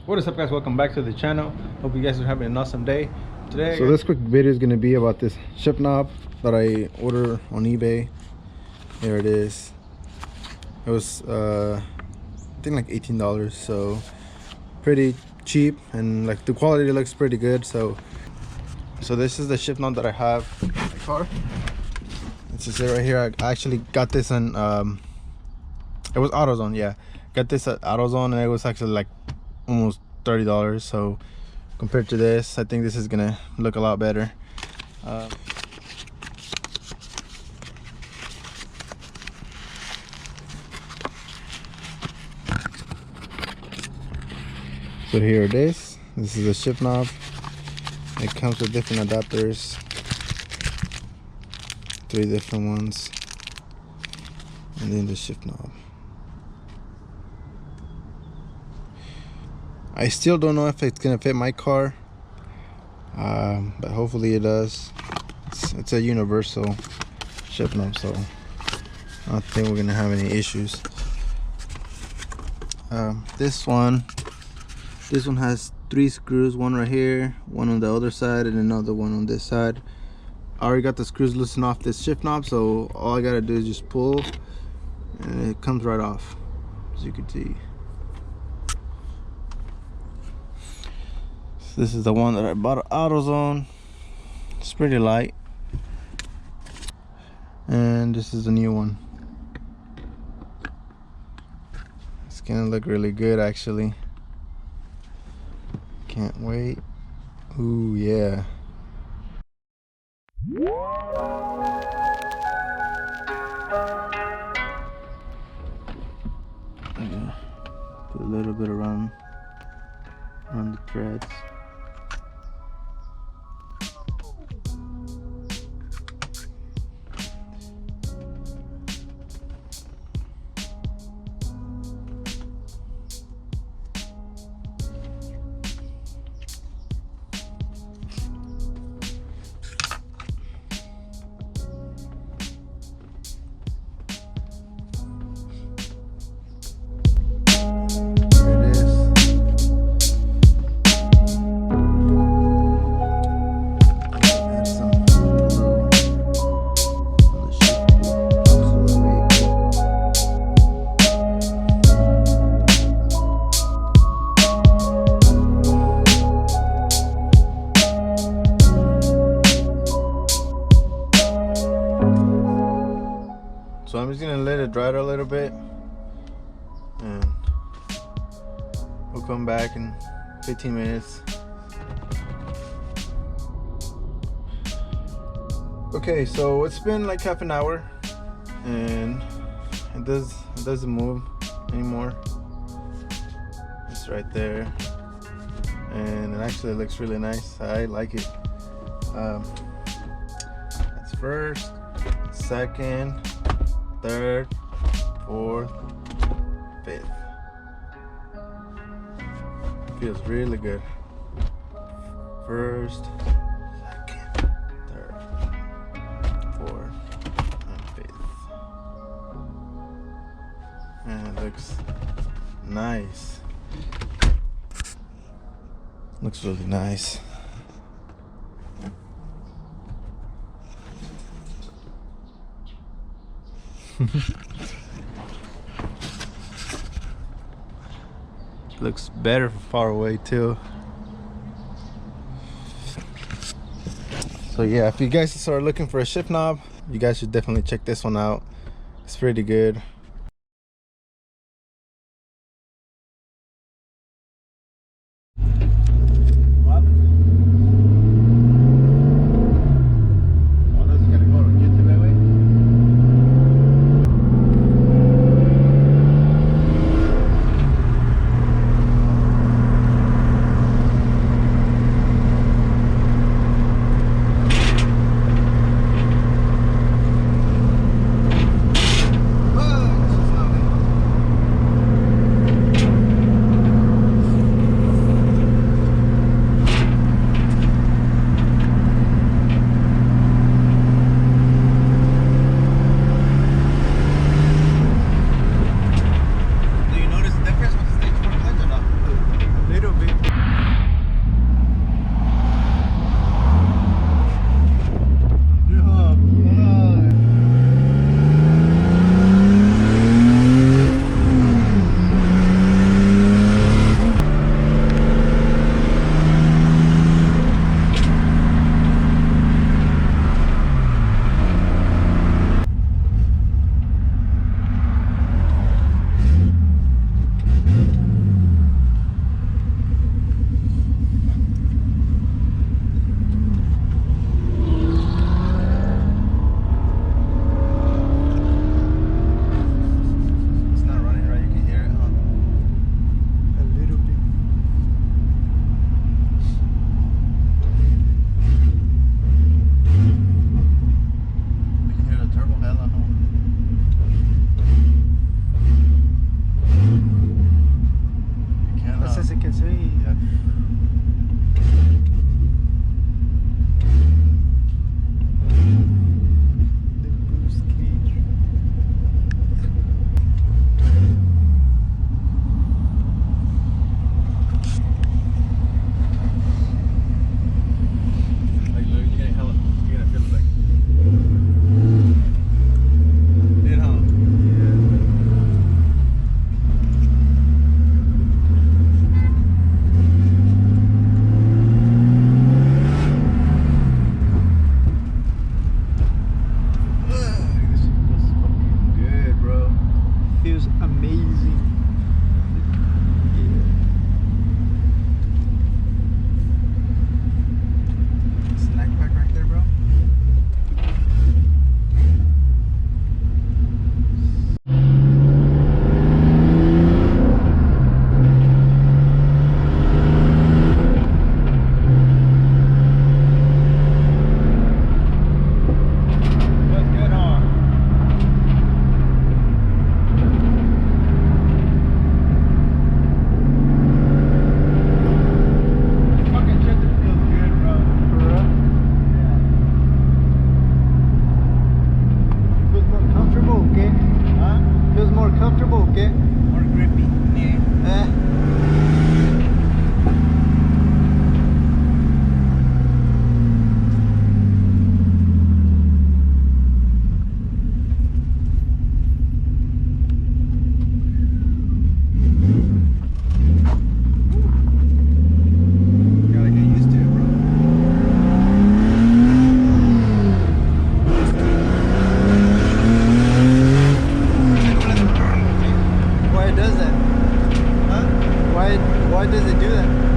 What is up, guys? Welcome back to the channel. Hope you guys are having an awesome day today. So this quick video is going to be about this shift knob that I ordered on eBay. Here it is. It was I think like $18, so pretty cheap, and like the quality looks pretty good. So this is the shift knob that I have in my car. This is it right here. I actually got this in it was AutoZone. Yeah, got this at AutoZone, and it was actually like almost $30. So compared to this, I think this is gonna look a lot better. So here it is. This is the shift knob. It comes with different adapters, 3 different ones, and then the shift knob. I still don't know if it's gonna fit my car, but hopefully it does. It's a universal shift knob, so I don't think we're gonna have any issues. This one has 3 screws, one right here, one on the other side, and another one on this side. I already got the screws loosened off this shift knob, so all I gotta do is just pull and it comes right off, as you can see. So this is the one that I bought at AutoZone. It's pretty light, and this is the new one. It's gonna look really good, actually. Can't wait. Ooh, yeah. Put a little bit around the threads. So I'm just gonna let it dry a little bit, and we'll come back in 15 minutes. Okay, so it's been like half an hour, and it doesn't move anymore. It's right there, and it actually looks really nice. I like it. That's first, second, third, fourth, fifth. Feels really good. First, second, third, fourth, and fifth. And it looks nice. Looks really nice. Looks better from far away too. So yeah, if you guys are looking for a shift knob, you guys should definitely check this one out. It's pretty good. that.